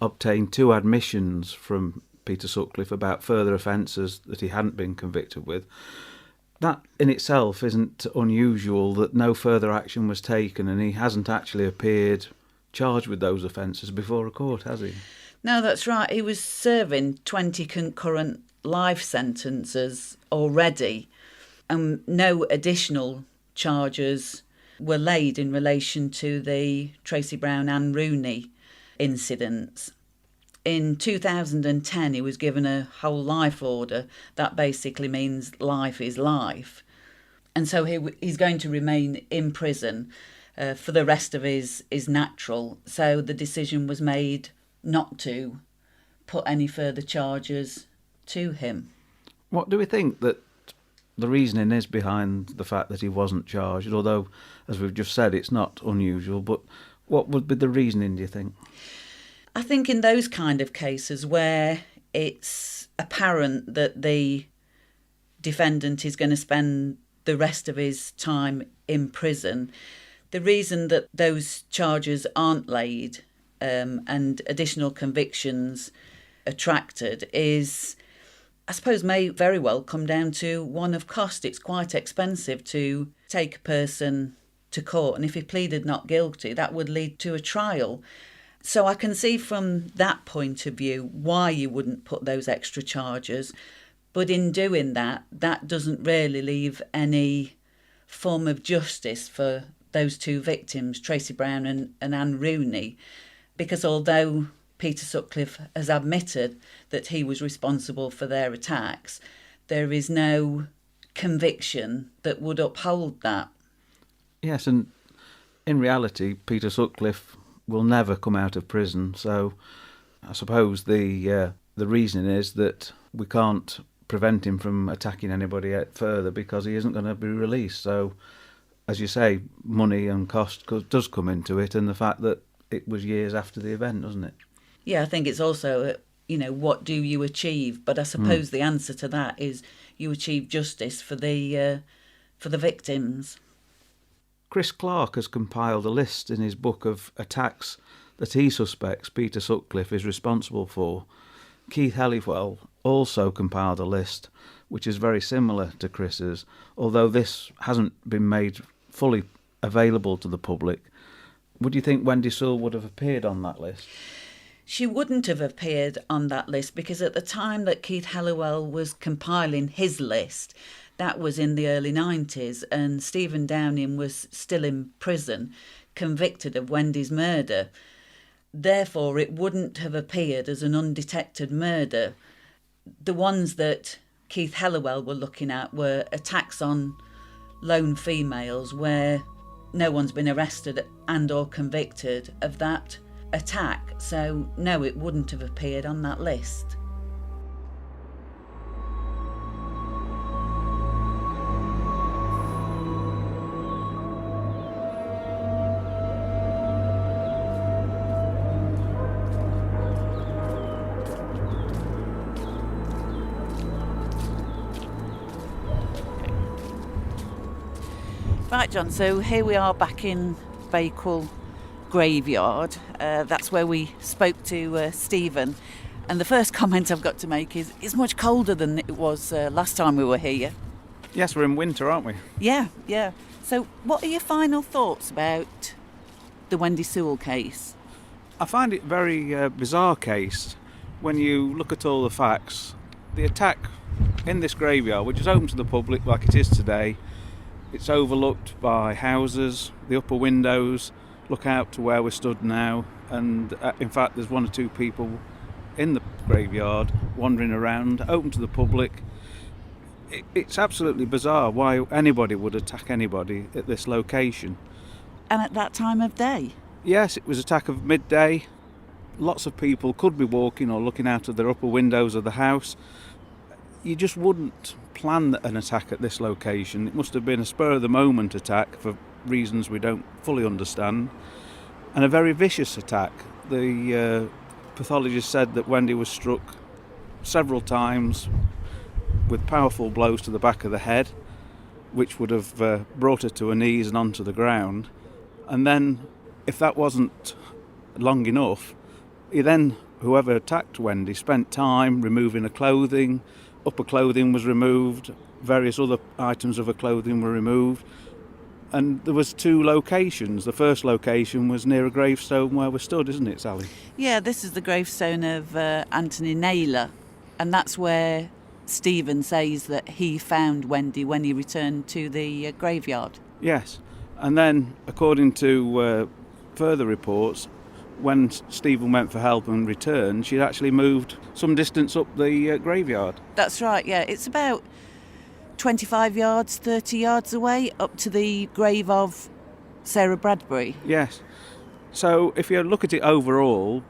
obtained 2 admissions from Peter Sutcliffe about further offences that he hadn't been convicted with. That in itself isn't unusual, that no further action was taken, and he hasn't actually appeared charged with those offences before a court, has he? No, that's right. He was serving 20 concurrent life sentences already, and no additional charges were laid in relation to the Tracy Brown Anne Rooney incidents. In 2010, he was given a whole life order. That basically means life is life. And so he's going to remain in prison for the rest of his natural. So the decision was made not to put any further charges to him. What do we think that the reasoning is behind the fact that he wasn't charged? Although, as we've just said, it's not unusual, but what would be the reasoning, do you think? I think in those kind of cases where it's apparent that the defendant is going to spend the rest of his time in prison, the reason that those charges aren't laid and additional convictions attracted is, I suppose, may very well come down to one of cost. It's quite expensive to take a person to court, and if he pleaded not guilty, that would lead to a trial. So I can see from that point of view why you wouldn't put those extra charges. But in doing that, that doesn't really leave any form of justice for those 2 victims, Tracy Brown and Anne Rooney, because although Peter Sutcliffe has admitted that he was responsible for their attacks, there is no conviction that would uphold that. Yes, and in reality, Peter Sutcliffe will never come out of prison. So I suppose the reason is that we can't prevent him from attacking anybody further because he isn't going to be released. So, as you say, money and cost does come into it, and the fact that it was years after the event, doesn't it? Yeah, I think it's also, what do you achieve? But I suppose the answer to that is you achieve justice for the victims. Chris Clarke has compiled a list in his book of attacks that he suspects Peter Sutcliffe is responsible for. Keith Halliwell also compiled a list which is very similar to Chris's, although this hasn't been made fully available to the public. Would you think Wendy Sewell would have appeared on that list? She wouldn't have appeared on that list because at the time that Keith Halliwell was compiling his list, that was in the early 90s, and Stephen Downing was still in prison, convicted of Wendy's murder. Therefore, it wouldn't have appeared as an undetected murder. The ones that Keith Halliwell were looking at were attacks on lone females where no one's been arrested and or convicted of that attack. So, no, it wouldn't have appeared on that list. Right, John, so here we are back in Bakewell graveyard. That's where we spoke to Stephen, And the first comment I've got to make is it's much colder than it was last time we were here. Yes, we're in winter, aren't we? Yeah. So what are your final thoughts about the Wendy Sewell case? I find it a very bizarre case when you look at all the facts. The attack in this graveyard, which is open to the public like it is today, it's overlooked by houses, the upper windows look out to where we're stood now, and in fact there's one or two people in the graveyard wandering around, open to the public. It's absolutely bizarre why anybody would attack anybody at this location. And at that time of day? Yes, it was attack of midday. Lots of people could be walking or looking out of their upper windows of the house. You just wouldn't plan an attack at this location. It must have been a spur-of-the-moment attack for reasons we don't fully understand, and a very vicious attack. The pathologist said that Wendy was struck several times with powerful blows to the back of the head, which would have brought her to her knees and onto the ground. And then, if that wasn't long enough, whoever attacked Wendy spent time removing her clothing. Upper clothing was removed, various other items of her clothing were removed, and there was two locations. The first location was near a gravestone where we stood, isn't it, Sally? Yeah, this is the gravestone of Anthony Naylor, and that's where Stephen says that he found Wendy when he returned to the graveyard. Yes, and then according to further reports, when Stephen went for help and returned, she'd actually moved some distance up the graveyard. That's right, yeah. It's about 25 yards, 30 yards away up to the grave of Sarah Bradbury. Yes. So if you look at it overall,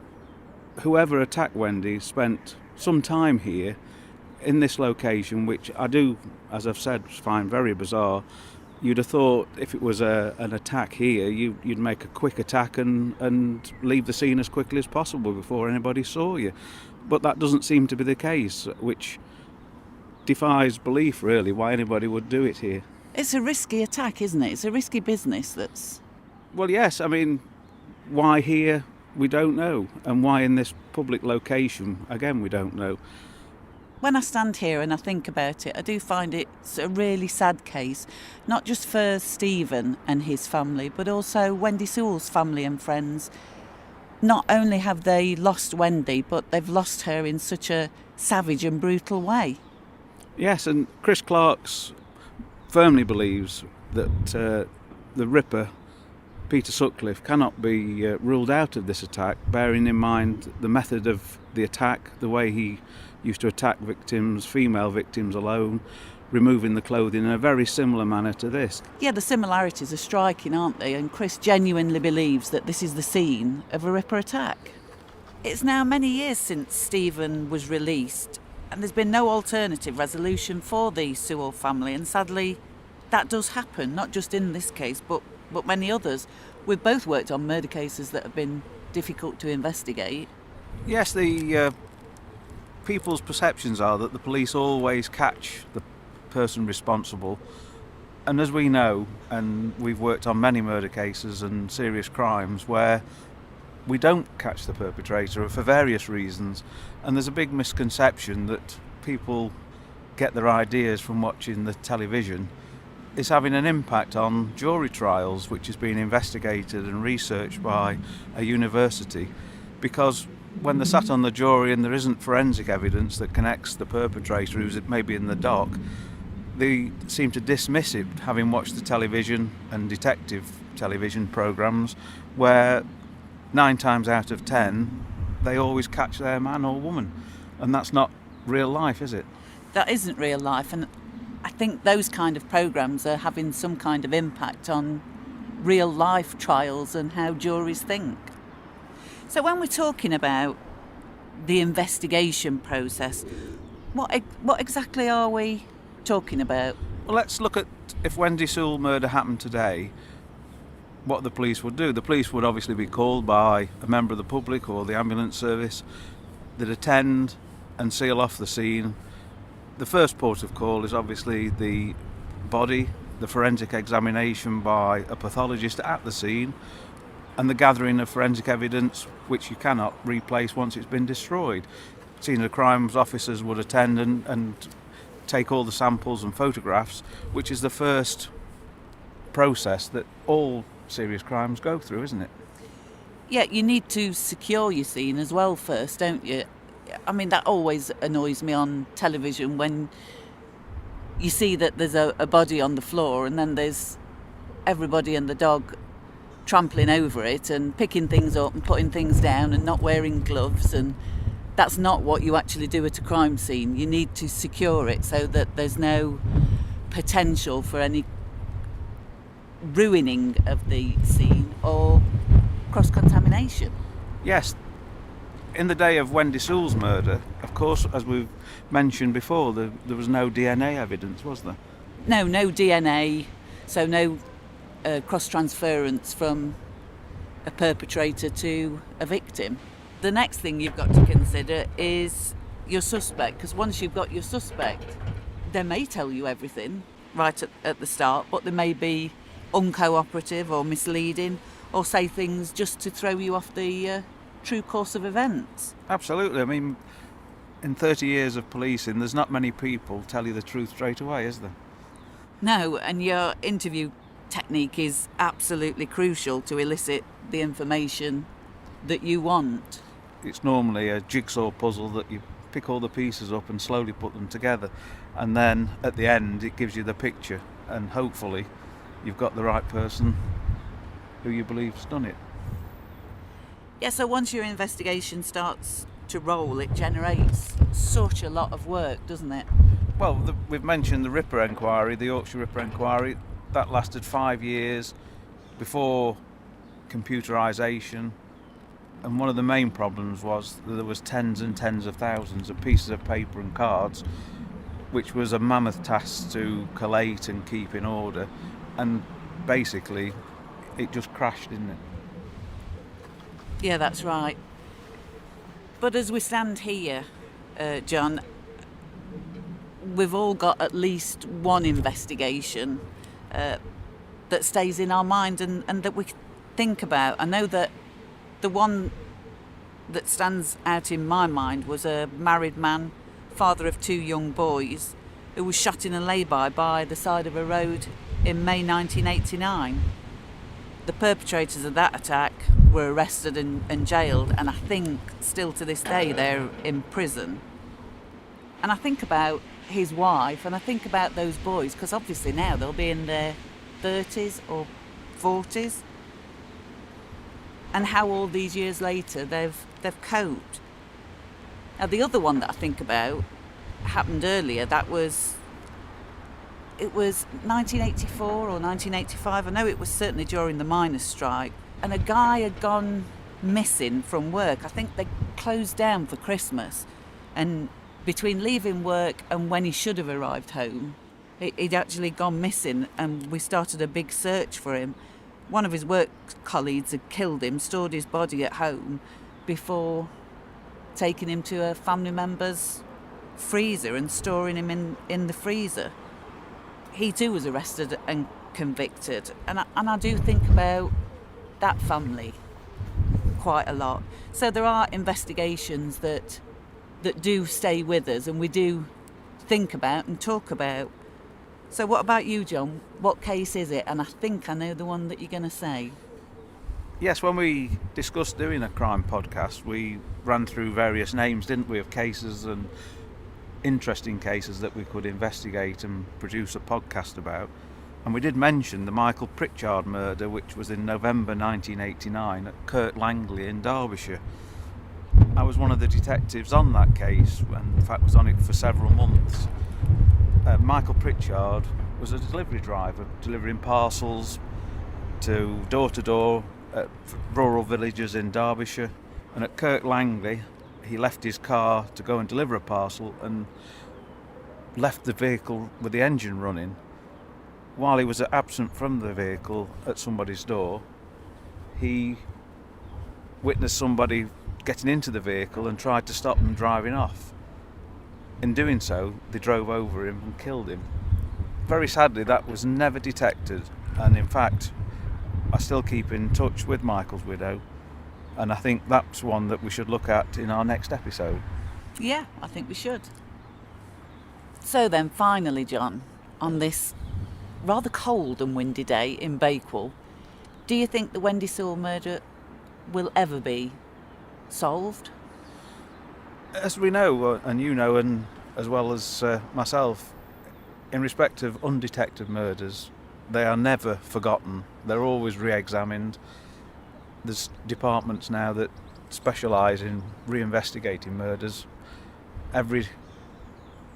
whoever attacked Wendy spent some time here in this location, which I do, as I've said, find very bizarre. You'd have thought if it was an attack here, you'd make a quick attack and leave the scene as quickly as possible before anybody saw you. But that doesn't seem to be the case, which defies belief, really, why anybody would do it here. It's a risky attack, isn't it? It's a risky business that's... Well, yes, I mean, why here, we don't know. And why in this public location, again, we don't know. When I stand here and I think about it, I do find it's a really sad case, not just for Stephen and his family, but also Wendy Sewell's family and friends. Not only have they lost Wendy, but they've lost her in such a savage and brutal way. Yes, and Chris Clarke firmly believes that the Ripper, Peter Sutcliffe, cannot be ruled out of this attack, bearing in mind the method of the attack, the way he used to attack victims, female victims alone, removing the clothing in a very similar manner to this. Yeah, the similarities are striking, aren't they? And Chris genuinely believes that this is the scene of a Ripper attack. It's now many years since Stephen was released, and there's been no alternative resolution for the Sewell family, and sadly that does happen, not just in this case, but many others. We've both worked on murder cases that have been difficult to investigate. Yes, the people's perceptions are that the police always catch the person responsible, and as we know, and we've worked on many murder cases and serious crimes where we don't catch the perpetrator for various reasons, and there's a big misconception that people get their ideas from watching the television. Is having an impact on jury trials, which is being investigated and researched by a university, because when they're sat on the jury and there isn't forensic evidence that connects the perpetrator who's maybe in the dock, they seem to dismiss it, having watched the television and detective television programmes where 9 times out of 10 they always catch their man or woman, and that's not real life, is it? That isn't real life, and I think those kind of programmes are having some kind of impact on real life trials and how juries think. So when we're talking about the investigation process, what exactly are we talking about? Well, let's look at if Wendy Sewell murder happened today, what the police would do. The police would obviously be called by a member of the public or the ambulance service. They'd attend and seal off the scene. The first port of call is obviously the body, the forensic examination by a pathologist at the scene, and the gathering of forensic evidence which you cannot replace once it's been destroyed. scene of crimes officers would attend and take all the samples and photographs, which is the first process that all serious crimes go through, isn't it? Yeah, you need to secure your scene as well first, don't you? I mean, that always annoys me on television when you see that there's a body on the floor and then there's everybody and the dog trampling over it and picking things up and putting things down and not wearing gloves, and that's not what you actually do at a crime scene. You need to secure it so that there's no potential for any ruining of the scene or cross-contamination. Yes. In the day of Wendy Sewell's murder, of course, as we've mentioned before, there was no DNA evidence, was there? No DNA, so no cross-transference from a perpetrator to a victim. The next thing you've got to consider is your suspect, because once you've got your suspect, they may tell you everything right at the start, but they may be uncooperative or misleading or say things just to throw you off the true course of events. Absolutely. I mean, in 30 years of policing, there's not many people tell you the truth straight away, is there? No, and your interview technique is absolutely crucial to elicit the information that you want. It's normally a jigsaw puzzle that you pick all the pieces up and slowly put them together, and then at the end it gives you the picture, and hopefully you've got the right person who you believe's done it. Yeah, so once your investigation starts to roll, it generates such a lot of work, doesn't it? Well, we've mentioned the Ripper inquiry, the Yorkshire Ripper inquiry. That lasted 5 years before computerisation, and one of the main problems was that there was tens and tens of thousands of pieces of paper and cards, which was a mammoth task to collate and keep in order, and basically it just crashed, didn't it? Yeah, that's right. But as we stand here, John, we've all got at least one investigation that stays in our mind and that we think about. I know that the one that stands out in my mind was a married man, father of 2 young boys, who was shot in a lay-by the side of a road in May 1989. The perpetrators of that attack were arrested and jailed, and I think still to this day they're in prison. And I think about his wife and I think about those boys, because obviously now they'll be in their 30s or 40s, and how all these years later they've coped. Now the other one that I think about happened earlier. It was 1984 or 1985. I know it was certainly during the miners' strike, and a guy had gone missing from work. I think they closed down for Christmas, and between leaving work and when he should have arrived home, he'd actually gone missing, and we started a big search for him. One of his work colleagues had killed him, stored his body at home before taking him to a family member's freezer and storing him in the freezer. He too was arrested and convicted, and I do think about that family quite a lot. So there are investigations that do stay with us and we do think about and talk about. So what about you, John? What case is it? And I think I know the one that you're going to say. Yes, when we discussed doing a crime podcast, we ran through various names, didn't we, of cases and interesting cases that we could investigate and produce a podcast about. And we did mention the Michael Pritchard murder, which was in November 1989 at Kirk Langley in Derbyshire. I was one of the detectives on that case, and in fact was on it for several months. Michael Pritchard was a delivery driver, delivering parcels to door at rural villages in Derbyshire. And at Kirk Langley, he left his car to go and deliver a parcel and left the vehicle with the engine running. While he was absent from the vehicle at somebody's door, he witnessed somebody getting into the vehicle and tried to stop them driving off. In doing so, they drove over him and killed him. Very sadly, that was never detected, and in fact, I still keep in touch with Michael's widow, and I think that's one that we should look at in our next episode. Yeah, I think we should. So then, finally, John, on this rather cold and windy day in Bakewell, do you think the Wendy Sewell murder will ever be solved? As we know, and you know, and as well as myself, in respect of undetected murders, they are never forgotten. They're always re-examined. There's departments now that specialise in reinvestigating murders. Every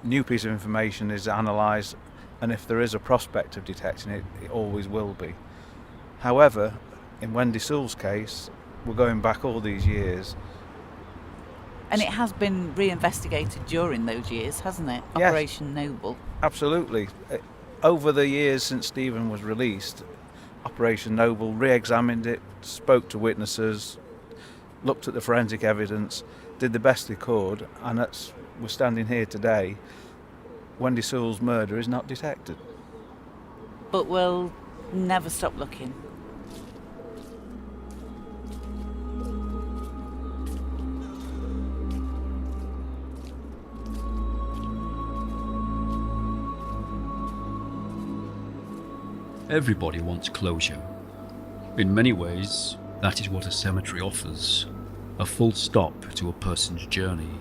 new piece of information is analysed, and if there is a prospect of detecting it, it always will be. However, in Wendy Sewell's case, we're going back all these years. And it has been reinvestigated during those years, hasn't it? Yes. Operation Noble. Absolutely. Over the years since Stephen was released, Operation Noble re-examined it, spoke to witnesses, looked at the forensic evidence, did the best they could, and we're standing here today. Wendy Sewell's murder is not detected. But we'll never stop looking. Everybody wants closure. In many ways, that is what a cemetery offers. A full stop to a person's journey.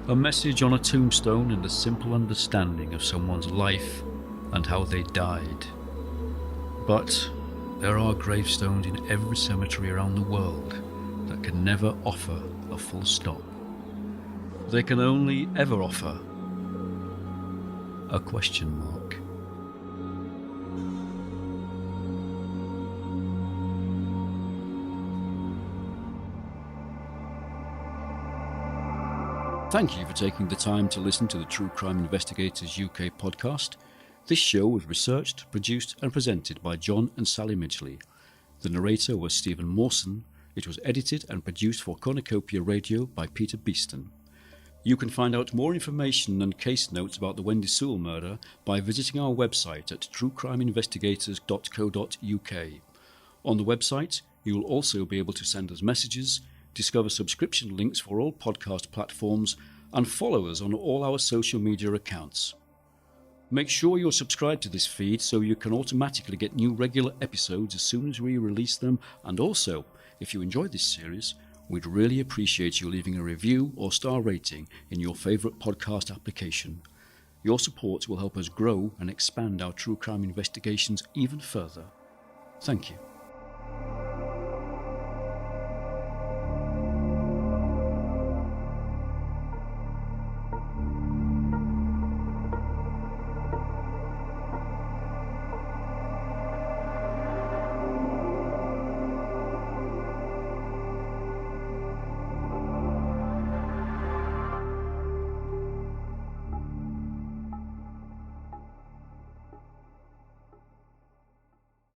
A message on a tombstone and a simple understanding of someone's life and how they died. But there are gravestones in every cemetery around the world that can never offer a full stop. They can only ever offer a question mark. Thank you for taking the time to listen to the True Crime Investigators UK podcast. This show was researched, produced and presented by John and Sally Midgley. The narrator was Stephen Mawson. It was edited and produced for Cornucopia Radio by Peter Beeston. You can find out more information and case notes about the Wendy Sewell murder by visiting our website at truecrimeinvestigators.co.uk. On the website, you will also be able to send us messages, discover subscription links for all podcast platforms, and follow us on all our social media accounts. Make sure you're subscribed to this feed so you can automatically get new regular episodes as soon as we release them, and also, if you enjoyed this series, we'd really appreciate you leaving a review or star rating in your favourite podcast application. Your support will help us grow and expand our true crime investigations even further. Thank you.